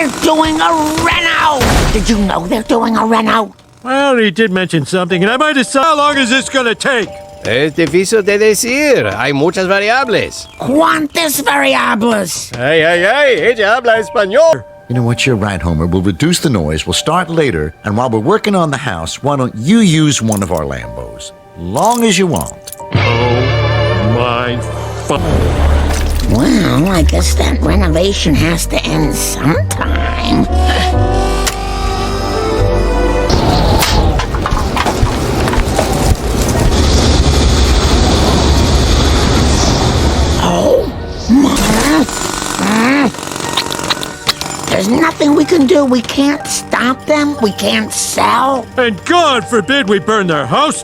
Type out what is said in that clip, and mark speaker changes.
Speaker 1: They're doing a reno! Did you know they're doing a reno?
Speaker 2: Well, he did mention something, and I might decide how long is this gonna take?
Speaker 3: Es difícil de decir. Hay muchas variables.
Speaker 1: ¿Cuántas variables?
Speaker 3: Hey, ella habla español.
Speaker 4: You know what, you're right, Homer. We'll reduce the noise, we'll start later, and while we're working on the house, why don't you use one of our Lambos? Long as you want.
Speaker 2: Oh, my
Speaker 1: Well, I guess that renovation has to end sometime. There's nothing we can do. We can't stop them. We can't sell.
Speaker 2: And God forbid we burn their house